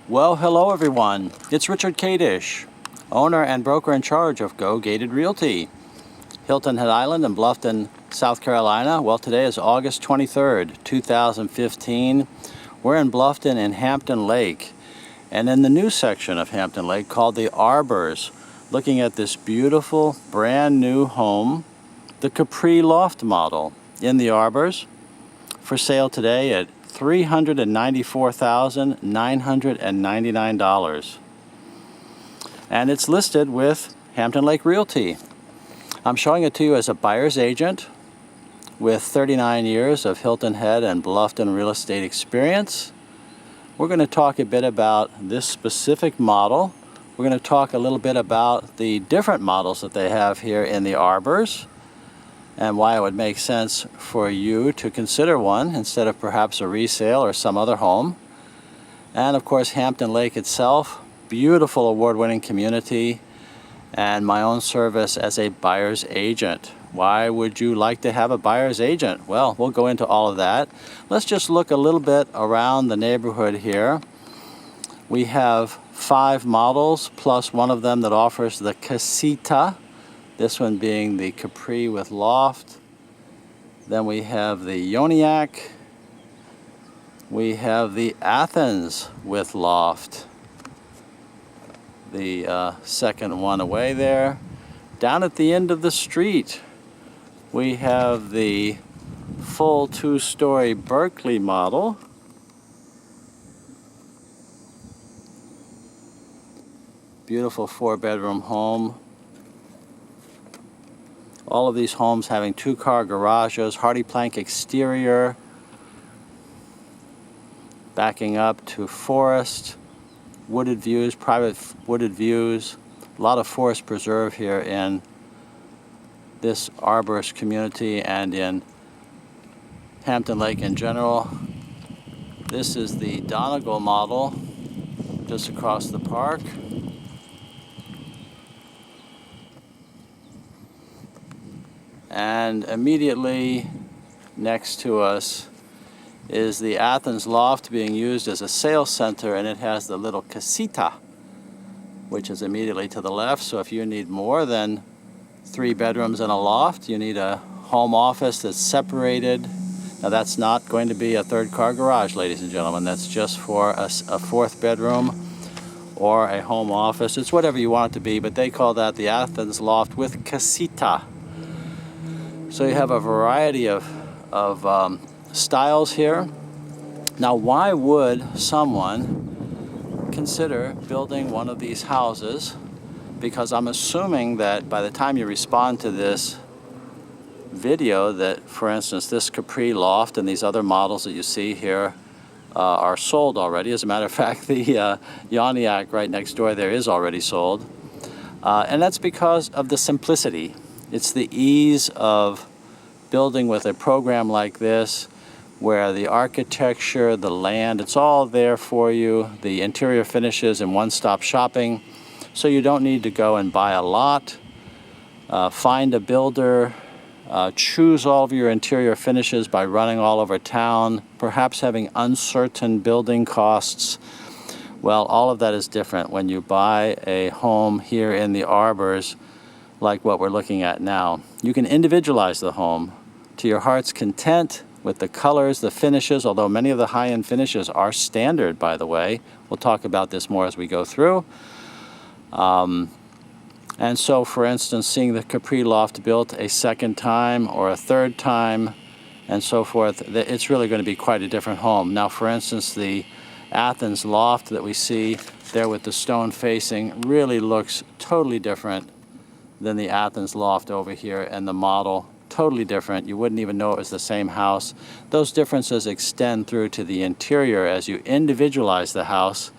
Well, hello everyone. It's Richard Kadish, owner and broker in charge of Go Gated Realty, Hilton Head Island in Bluffton, South Carolina. Well, today is August 23rd, 2015. We're in Bluffton in Hampton Lake, and in the new section of Hampton Lake called the Arbors, looking at this beautiful brand new home, the Capri Loft model in the Arbors, for sale today at $394,999. And it's listed with Hampton Lake Realty. I'm showing it to you as a buyer's agent with 39 years of Hilton Head and Bluffton real estate experience. We're going to talk a bit about this specific model. We're going to talk a little bit about the different models that they have here in the Arbors, and why it would make sense for you to consider one instead of perhaps a resale or some other home. And of course, Hampton Lake itself, beautiful award-winning community, and my own service as a buyer's agent. Why would you like to have a buyer's agent? Well, we'll go into all of that. Let's just look a little bit around the neighborhood here. We have 5 models, plus one of them that offers the casita. This one being the Capri with loft. Then we have the Ioniac. We have the Athens with loft. The second one away there. Down at the end of the street, we have the full 2-story Berkeley model. Beautiful 4-bedroom home. All of these homes having 2-car garages, hardy plank exterior, backing up to forest, wooded views, private wooded views. A lot of forest preserve here in this arborist community and in Hampton Lake in general. This is the Donegal model just across the park. And immediately next to us is the Athens loft being used as a sales center, and it has the little casita, which is immediately to the left. So if you need more than 3 bedrooms and a loft, you need a home office that's separated. Now that's not going to be a 3rd-car garage, ladies and gentlemen. That's just for a 4th bedroom or a home office. It's whatever you want it to be, but they call that the Athens loft with casita. So you have a variety of styles here. Now, why would someone consider building one of these houses? Because I'm assuming that by the time you respond to this video that, for instance, this Capri Loft and these other models that you see here are sold already. As a matter of fact, the Ioniac right next door there is already sold. And that's because of the simplicity. It's the ease of building with a program like this, where the architecture, the land, it's all there for you. The interior finishes and one-stop shopping, so you don't need to go and buy a lot, find a builder, choose all of your interior finishes by running all over town, perhaps having uncertain building costs. Well, all of that is different when you buy a home here in the Arbors, like what we're looking at now. You can individualize the home to your heart's content with the colors, the finishes, although many of the high-end finishes are standard, by the way. We'll talk about this more as we go through. And so, for instance, seeing the Capri Loft built a 2nd time or a 3rd time and so forth, it's really going to be quite a different home. Now, for instance, the Athens Loft that we see there with the stone facing really looks totally different than the Athens Loft over here, and the model totally different. You wouldn't even know it was the same house. Those differences extend through to the interior as you individualize the house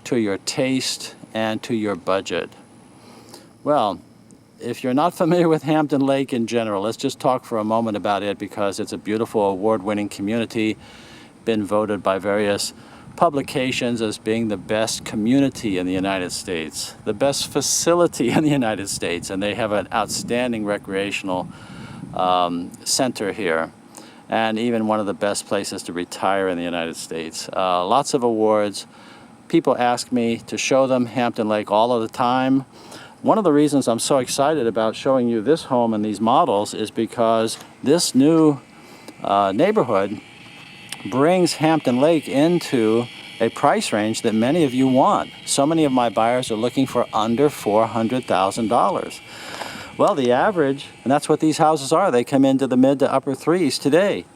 to your taste and to your budget. Well, if you're not familiar with Hampton Lake in general, let's just talk for a moment about it, because it's a beautiful award-winning community, been voted by various publications as being the best community in the United States, the best facility in the United States, and they have an outstanding recreational center here, and even one of the best places to retire in the United States. Lots of awards, People ask me to show them Hampton Lake all of the time. One of the reasons I'm so excited about showing you this home and these models is because this new neighborhood brings Hampton Lake into a price range that many of you want. So many of my buyers are looking for under $400,000. Well, the average, and that's what these houses are, they come into the mid to upper threes today.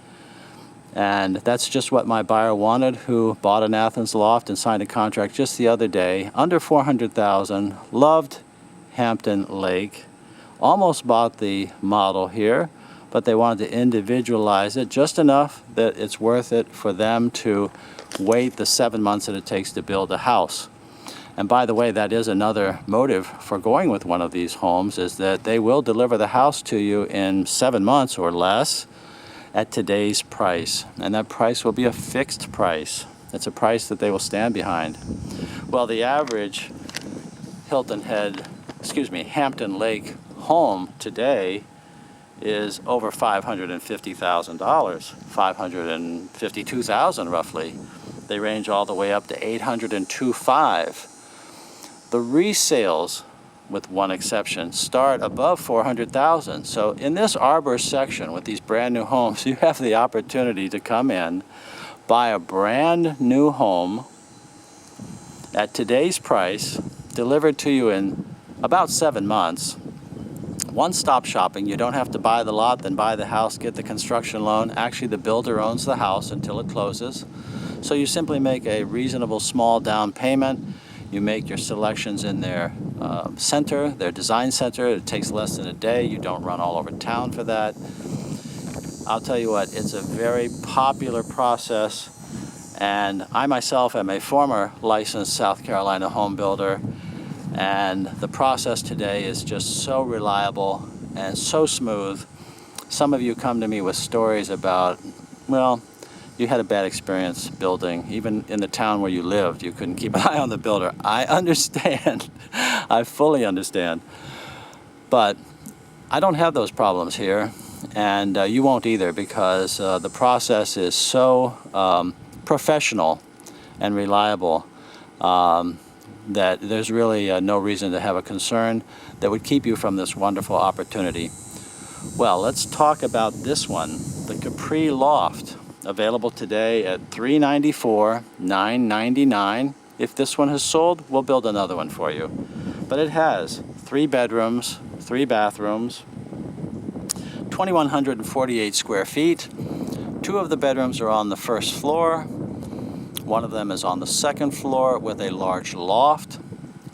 And that's just what my buyer wanted, who bought an Athens loft and signed a contract just the other day, under $400,000, loved Hampton Lake, almost bought the model here, but they wanted to individualize it just enough that it's worth it for them to wait the 7 months that it takes to build a house. And by the way, that is another motive for going with one of these homes, is that they will deliver the house to you in 7 months or less at today's price. And that price will be a fixed price. It's a price that they will stand behind. Well, the average Hampton Lake home today is over $550,000, $552,000 roughly. They range all the way up to $802,500. The resales, with one exception, start above $400,000. So in this Arbors section with these brand new homes, you have the opportunity to come in, buy a brand new home at today's price, delivered to you in about 7 months. One-stop shopping. You don't have to buy the lot, then buy the house, get the construction loan. Actually, the builder owns the house until it closes. So you simply make a reasonable small down payment. You make your selections in their center, their design center. It takes less than a day. You don't run all over town for that. I'll tell you what, it's a very popular process. And I myself am a former licensed South Carolina home builder. And the process today is just so reliable and so smooth. Some of you come to me with stories about, well, you had a bad experience building. Even in the town where you lived, you couldn't keep an eye on the builder. I understand. I fully understand. But I don't have those problems here. And you won't either, because the process is so professional and reliable that there's really no reason to have a concern that would keep you from this wonderful opportunity. Well, let's talk about this one, the Capri Loft, available today at $394,999. If this one has sold, we'll build another one for you. But it has 3 bedrooms, 3 bathrooms, 2,148 square feet. 2 of the bedrooms are on the first floor. One of them is on the second floor with a large loft.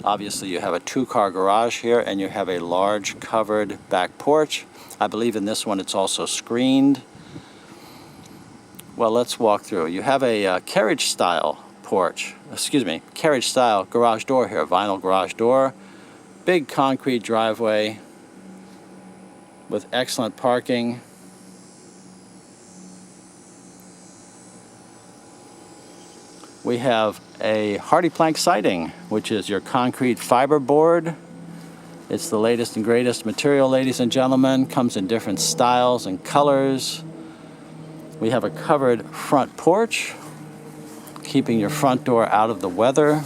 Obviously, you have a 2-car garage here, and you have a large covered back porch. I believe in this one it's also screened. Well, let's walk through. You have a carriage-style carriage-style garage door here, vinyl garage door. Big concrete driveway with excellent parking. We have a hardy plank siding, which is your concrete fiber board. It's the latest and greatest material, ladies and gentlemen. Comes in different styles and colors. We have a covered front porch, keeping your front door out of the weather.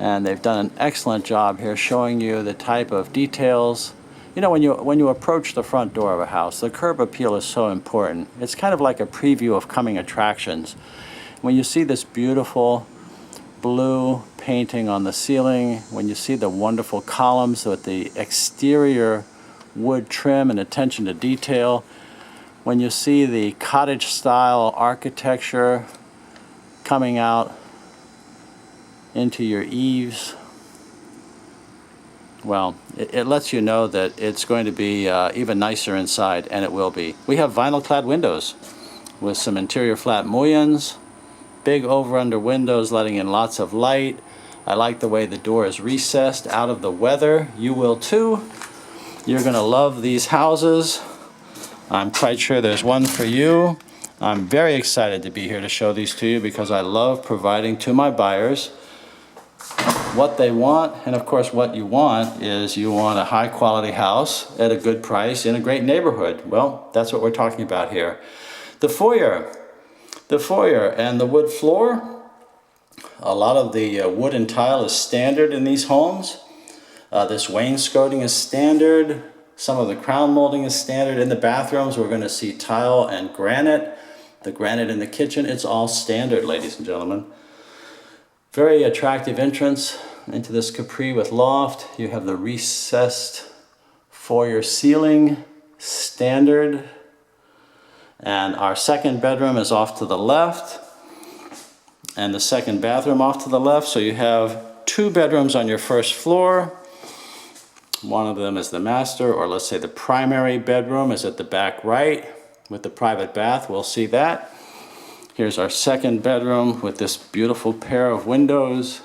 And they've done an excellent job here showing you the type of details. You know, when you approach the front door of a house, the curb appeal is so important. It's kind of like a preview of coming attractions. When you see this beautiful blue painting on the ceiling, when you see the wonderful columns with the exterior wood trim and attention to detail, when you see the cottage-style architecture coming out into your eaves, well, it lets you know that it's going to be even nicer inside, and it will be. We have vinyl-clad windows with some interior flat mullions. Big over-under windows letting in lots of light. I like the way the door is recessed out of the weather. You will too. You're going to love these houses. I'm quite sure there's one for you. I'm very excited to be here to show these to you because I love providing to my buyers what they want. And of course, what you want is you want a high-quality house at a good price in a great neighborhood. Well, that's what we're talking about here. The foyer and the wood floor A lot of the wood and tile is standard in these homes. This wainscoting is standard. Some of the crown molding is standard. In the bathrooms, we're going to see tile and granite. The granite in the kitchen, it's all standard, ladies and gentlemen. Very attractive entrance into this Capri with loft. You have the recessed foyer ceiling, standard. And our second bedroom is off to the left. And the second bathroom off to the left. So you have 2 bedrooms on your first floor. One of them is the master, or let's say the primary bedroom is at the back right with the private bath. We'll see that. Here's our second bedroom with this beautiful pair of windows.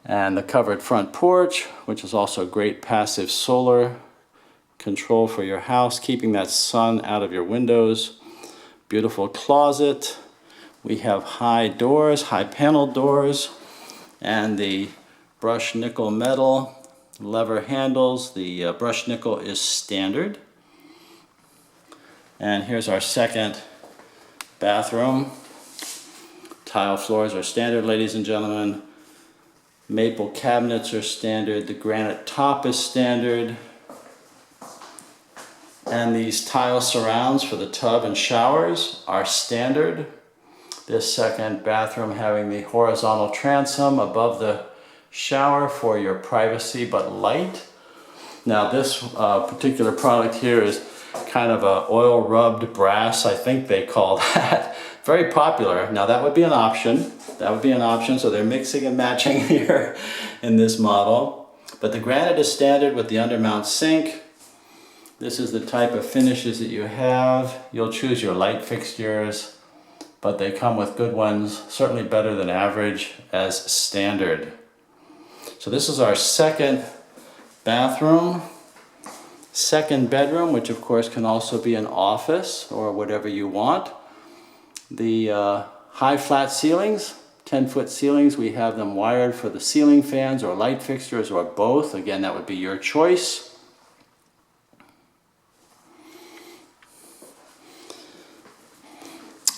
And the covered front porch, which is also great passive solar control for your house, keeping that sun out of your windows. Beautiful closet. We have high doors, high panel doors, and the brushed nickel metal lever handles. The brushed nickel is standard. And here's our second bathroom. Tile floors are standard, ladies and gentlemen. Maple cabinets are standard. The granite top is standard. And these tile surrounds for the tub and showers are standard. This second bathroom having the horizontal transom above the shower for your privacy but light. Now this particular product here is kind of a oil rubbed brass, I think they call that. Very popular. Now that would be an option. That would be an option, so they're mixing and matching here in this model. But the granite is standard with the undermount sink. This is the type of finishes that you have. You'll choose your light fixtures, but they come with good ones, certainly better than average as standard. So this is our second bathroom. Second bedroom, which of course can also be an office or whatever you want. The high flat ceilings, 10-foot ceilings, we have them wired for the ceiling fans or light fixtures or both. Again, that would be your choice.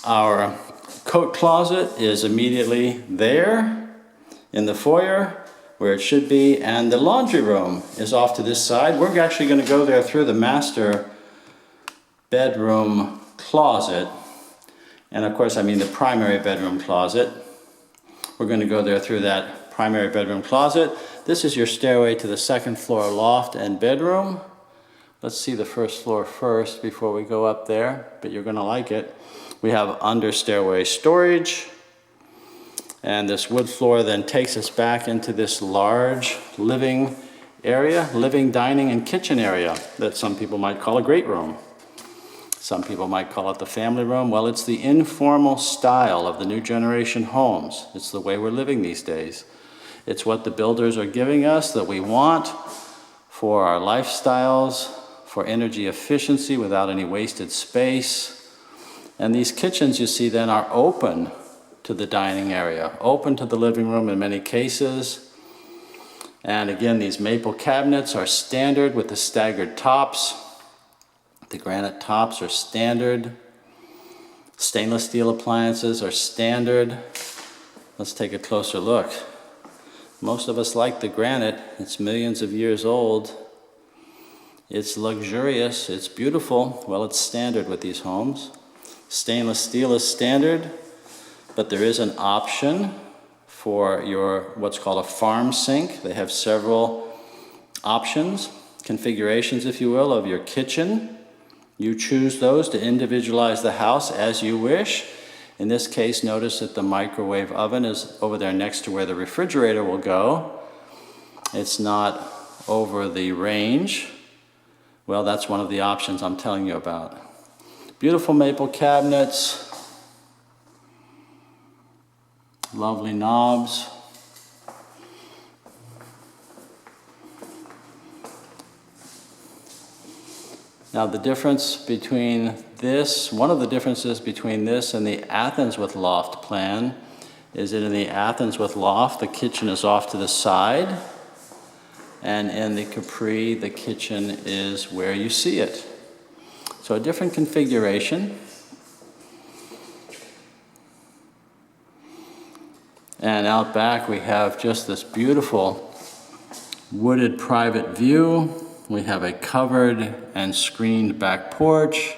Our coat closet is immediately there in the foyer where it should be, and the laundry room is off to this side. We're actually going to go there through the master bedroom closet, and of course I mean the primary bedroom closet. We're going to go there through that primary bedroom closet. This is your stairway to the second floor loft and bedroom. Let's see the first floor first before we go up there, but you're going to like it. We have under stairway storage, and this wood floor then takes us back into this large living area, living, dining, and kitchen area that some people might call a great room. Some people might call it the family room. Well, it's the informal style of the new generation homes. It's the way we're living these days. It's what the builders are giving us that we want for our lifestyles, for energy efficiency without any wasted space. And these kitchens, you see, then are open to the dining area, open to the living room in many cases. And again, these maple cabinets are standard with the staggered tops. The granite tops are standard. Stainless steel appliances are standard. Let's take a closer look. Most of us like the granite. It's millions of years old. It's luxurious, it's beautiful. Well, it's standard with these homes. Stainless steel is standard, but there is an option for your what's called a farm sink. They have several options, configurations, if you will, of your kitchen. You choose those to individualize the house as you wish. In this case, notice that the microwave oven is over there next to where the refrigerator will go. It's not over the range. Well, that's one of the options I'm telling you about. Beautiful maple cabinets, lovely knobs. Now the difference between this, one of the differences between this and the Athens with loft plan is that in the Athens with loft, the kitchen is off to the side, and in the Capri, the kitchen is where you see it. So a different configuration. And out back we have just this beautiful wooded private view. We have a covered and screened back porch.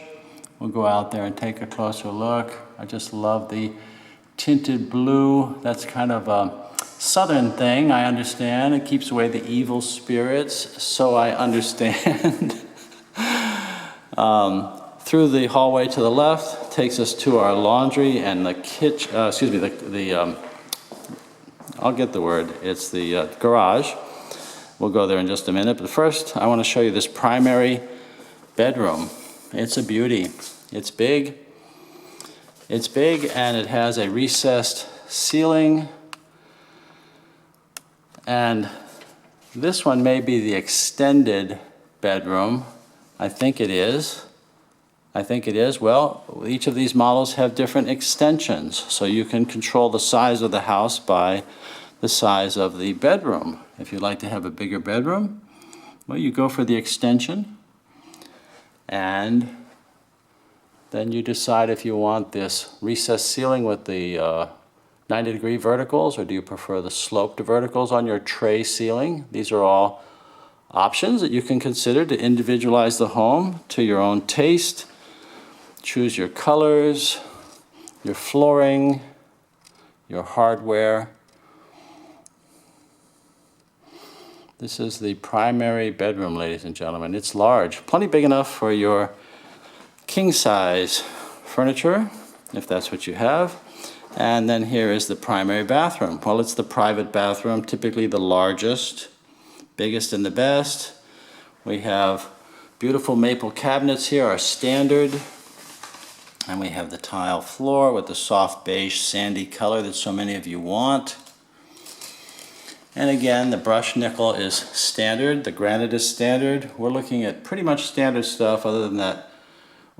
We'll go out there and take a closer look. I just love the tinted blue. That's kind of a southern thing, I understand. It keeps away the evil spirits, so I understand. Through the hallway to the left takes us to our laundry and the kitchen, I'll get the word, it's the garage. We'll go there in just a minute, but first I want to show you this primary bedroom. It's a beauty. It's big. It's big and it has a recessed ceiling. And this one may be the extended bedroom. I think it is. Well, each of these models have different extensions, so you can control the size of the house by the size of the bedroom. If you'd like to have a bigger bedroom, well, you go for the extension, and then you decide if you want this recessed ceiling with the 90-degree verticals, or do you prefer the sloped verticals on your tray ceiling? These are all options that you can consider to individualize the home to your own taste. Choose your colors, your flooring, your hardware. This is the primary bedroom, ladies and gentlemen. It's large, plenty big enough for your king-size furniture, if that's what you have. And then here is the primary bathroom. Well, it's the private bathroom, typically the largest, biggest and the best. We have beautiful maple cabinets here, our standard. And we have the tile floor with the soft beige sandy color that so many of you want. And again, the brushed nickel is standard, the granite is standard. We're looking at pretty much standard stuff other than that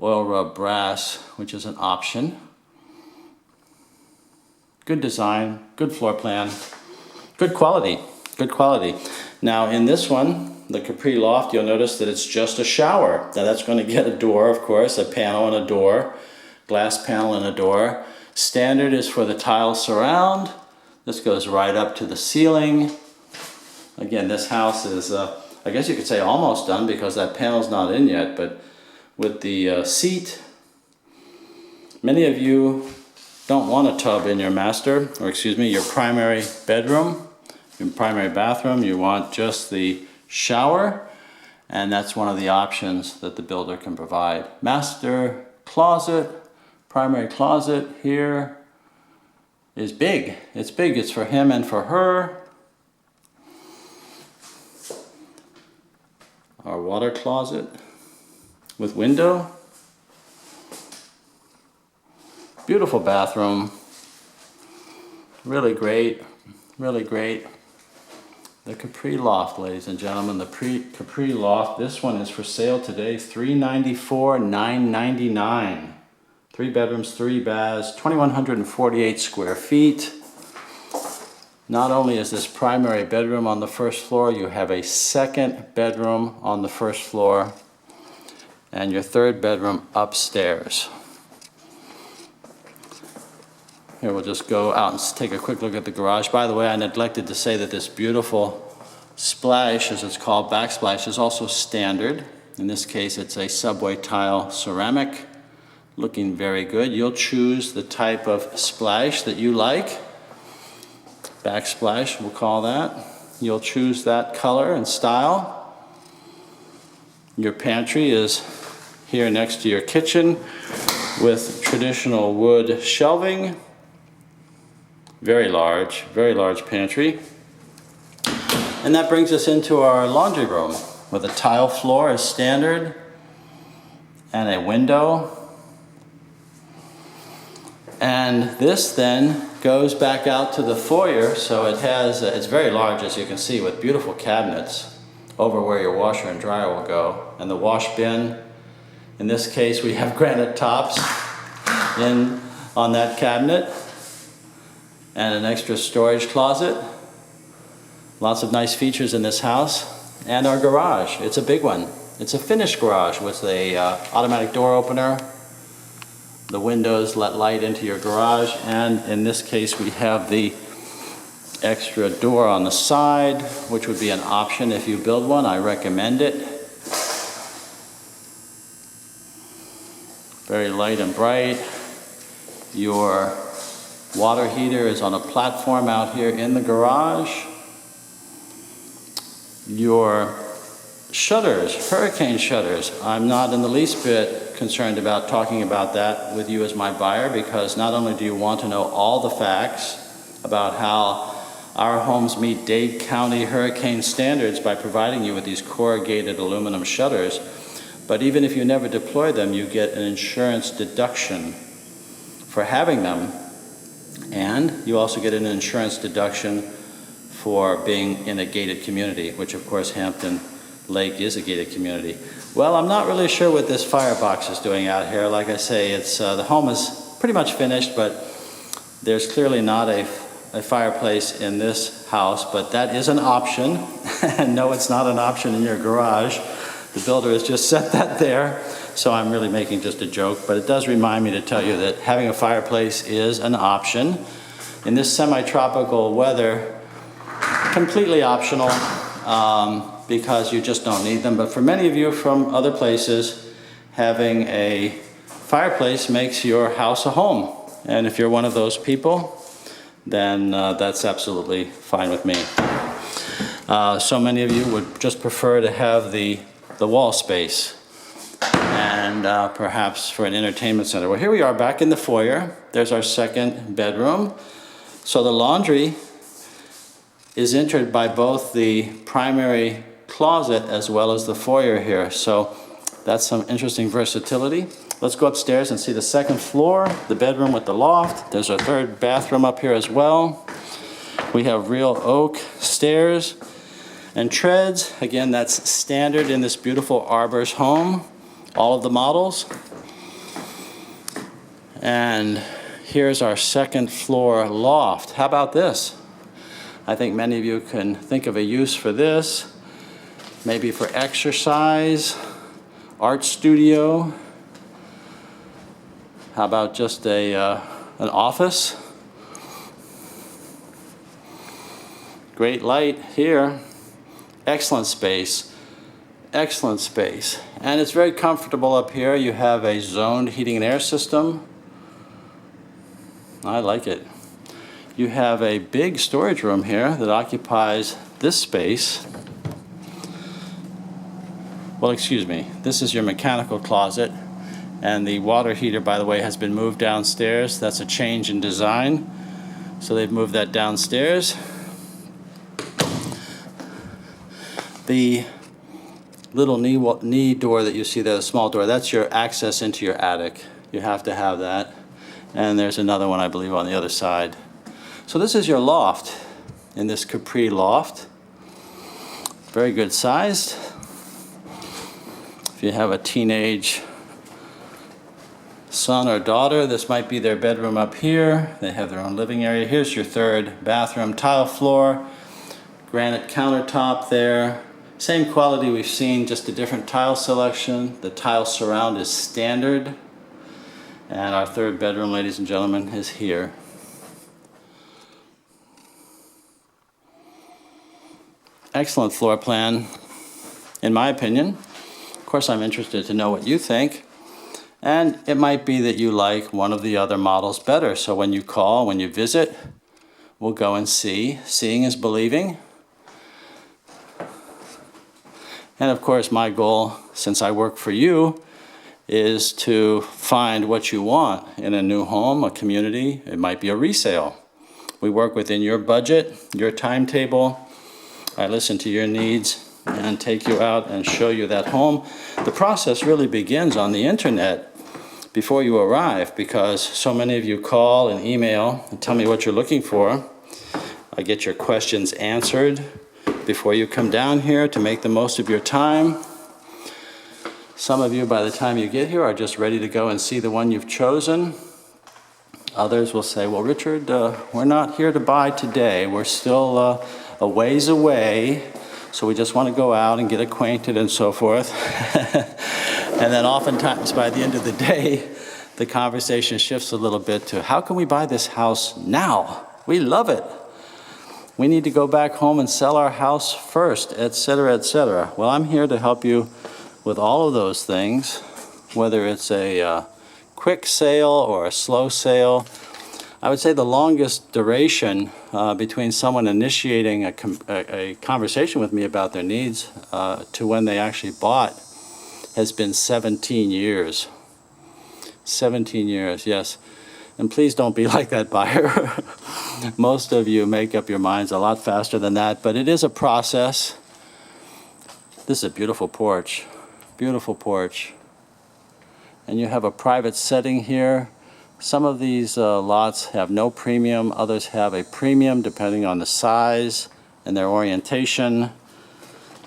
oil rub brass, which is an option. Good design, good floor plan, good quality, good quality. Now in this one, the Capri Loft, you'll notice that it's just a shower. Now that's going to get a door, of course, a panel and a door, glass panel and a door. Standard is for the tile surround. This goes right up to the ceiling. Again, this house is, I guess you could say almost done because that panel's not in yet, but with the seat, many of you don't want a tub in your master, or excuse me, your primary bedroom, your primary bathroom. You want just the shower, and that's one of the options that the builder can provide. Master closet, primary closet here is big. It's big. It's for him and for her. Our water closet with window. Beautiful bathroom. Really great. Really great. The Capri Loft, ladies and gentlemen, the Capri Loft. This one is for sale today, $394,999. 3 bedrooms, 3 baths, 2,148 square feet. Not only is this primary bedroom on the first floor, you have a second bedroom on the first floor and your third bedroom upstairs. Here, we'll just go out and take a quick look at the garage. By the way, I neglected to say that this beautiful splash, as it's called, backsplash, is also standard. In this case, it's a subway tile ceramic. Looking very good. You'll choose the type of splash that you like. Backsplash, we'll call that. You'll choose that color and style. Your pantry is here next to your kitchen with traditional wood shelving. Very large pantry. And that brings us into our laundry room with a tile floor as standard and a window. And this then goes back out to the foyer, so it has, it's very large as you can see, with beautiful cabinets over where your washer and dryer will go. And the wash bin, in this case we have granite tops in on that cabinet. And an extra storage closet. Lots of nice features in this house. And our garage, it's a big one. It's a finished garage with a automatic door opener. The windows let light into your garage, and in this case we have the extra door on the side, which would be an option if you build one. I recommend it. Very light and bright. Your water heater is on a platform out here in the garage. Your shutters, hurricane shutters, I'm not in the least bit concerned about talking about that with you as my buyer, because not only do you want to know all the facts about how our homes meet Dade County hurricane standards by providing you with these corrugated aluminum shutters, but even if you never deploy them, you get an insurance deduction for having them, and you also get an insurance deduction for being in a gated community, which of course Hampton Lake is a gated community. Well, I'm not really sure what this firebox is doing out here. Like I say, it's the home is pretty much finished, but there's clearly not a fireplace in this house, but that is an option. And no, it's not an option in your garage. The builder has just set that there, so I'm really making just a joke, but it does remind me to tell you that having a fireplace is an option. In this semi-tropical weather, completely optional, because you just don't need them. But for many of you from other places, having a fireplace makes your house a home. And if you're one of those people, then that's absolutely fine with me. So many of you would just prefer to have the wall space, and perhaps for an entertainment center. Well, here we are back in the foyer. There's our second bedroom. So the laundry is entered by both the primary closet as well as the foyer here. So that's some interesting versatility. Let's go upstairs and see the second floor, the bedroom with the loft. There's a third bathroom up here as well. We have real oak stairs and treads. Again, that's standard in this beautiful Arbors home, all of the models. And here's our second floor loft. How about this? I think many of you can think of a use for this, maybe for exercise, art studio. How about just an office? Great light here. Excellent space. Excellent space. And it's very comfortable up here. You have a zoned heating and air system. I like it. You have a big storage room here that occupies this space. Well, excuse me, this is your mechanical closet, and the water heater, by the way, has been moved downstairs. That's a change in design, so they've moved that downstairs. The little knee door that you see there, the small door, that's your access into your attic. You have to have that. And there's another one, I believe, on the other side. So this is your loft in this Capri Loft. Very good sized. If you have a teenage son or daughter, this might be their bedroom up here. They have their own living area. Here's your third bathroom, tile floor, granite countertop there. Same quality we've seen, just a different tile selection. The tile surround is standard. And our third bedroom, ladies and gentlemen, is here. Excellent floor plan, in my opinion. Of course, I'm interested to know what you think. And it might be that you like one of the other models better. So when you call, when you visit, we'll go and see. Seeing is believing. And of course, my goal, since I work for you, is to find what you want in a new home, a community. It might be a resale. We work within your budget, your timetable. I listen to your needs and take you out and show you that home. The process really begins on the internet before you arrive, because so many of you call and email and tell me what you're looking for. I get your questions answered before you come down here to make the most of your time. Some of you, by the time you get here, are just ready to go and see the one you've chosen. Others will say, well, Richard, we're not here to buy today. We're still a ways away. So we just want to go out and get acquainted and so forth. And then oftentimes by the end of the day, the conversation shifts a little bit to, how can we buy this house now? We love it. We need to go back home and sell our house first, etc., etc. Well, I'm here to help you with all of those things, whether it's a quick sale or a slow sale. I would say the longest duration between someone initiating a conversation with me about their needs to when they actually bought has been 17 years. 17 years, yes. And please don't be like that buyer. Most of you make up your minds a lot faster than that, but it is a process. This is a beautiful porch. Beautiful porch. And you have a private setting here. Some of these lots have no premium, others have a premium depending on the size and their orientation.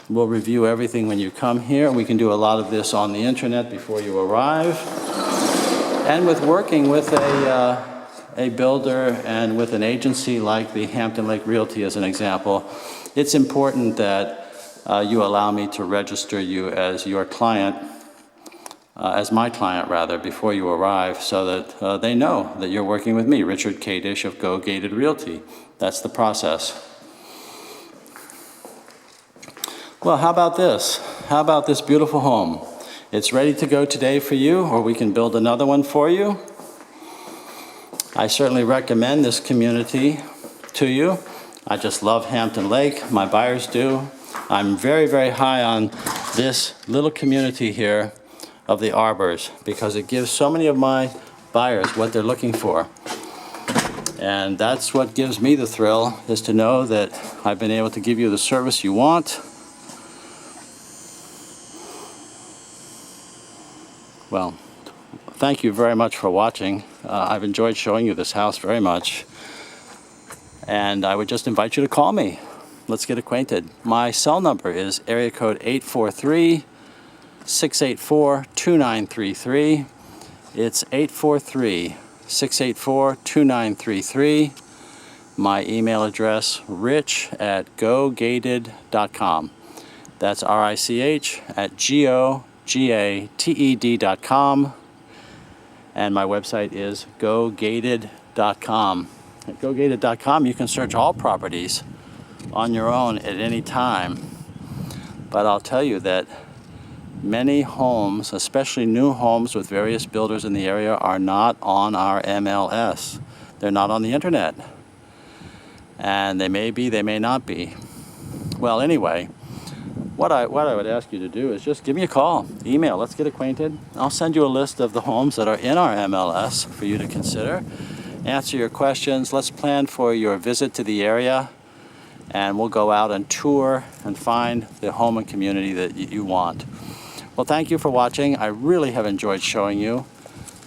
We'll review everything when you come here. We can do a lot of this on the internet before you arrive. And with working with a builder and with an agency like the Hampton Lake Realty as an example, it's important that you allow me to register you as your client, as my client rather, before you arrive, so that they know that you're working with me, Richard Kadish of Go Gated Realty. That's the process. Well, how about this? How about this beautiful home? It's ready to go today for you, or we can build another one for you. I certainly recommend this community to you. I just love Hampton Lake. My buyers do. I'm very, very high on this little community here of the Arbors because it gives so many of my buyers what they're looking for. And that's what gives me the thrill, is to know that I've been able to give you the service you want. Well, thank you very much for watching. I've enjoyed showing you this house very much. And I would just invite you to call me. Let's get acquainted. My cell number is area code 843-684-2933. It's 843-684-2933. My email address, rich@gogated.com. That's rich@gogated.com. And my website is gogated.com. At gogated.com, you can search all properties on your own at any time. But I'll tell you that many homes, especially new homes with various builders in the area, are not on our MLS. They're not on the internet. And they may be, they may not be. Well, anyway, what I would ask you to do is just give me a call, email, let's get acquainted. I'll send you a list of the homes that are in our MLS for you to consider. Answer your questions. Let's plan for your visit to the area, and we'll go out and tour and find the home and community that you want. Well, thank you for watching. I really have enjoyed showing you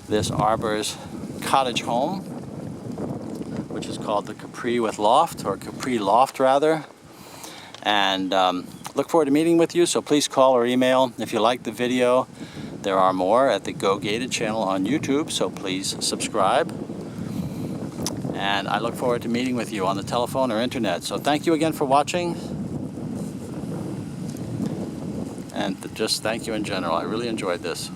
this Arbors cottage home, which is called the Capri with Loft, or Capri Loft rather. And look forward to meeting with you, so please call or email. If you like the video, there are more at the Go Gated channel on YouTube, so please subscribe. And I look forward to meeting with you on the telephone or internet. So thank you again for watching. And just thank you in general. I really enjoyed this.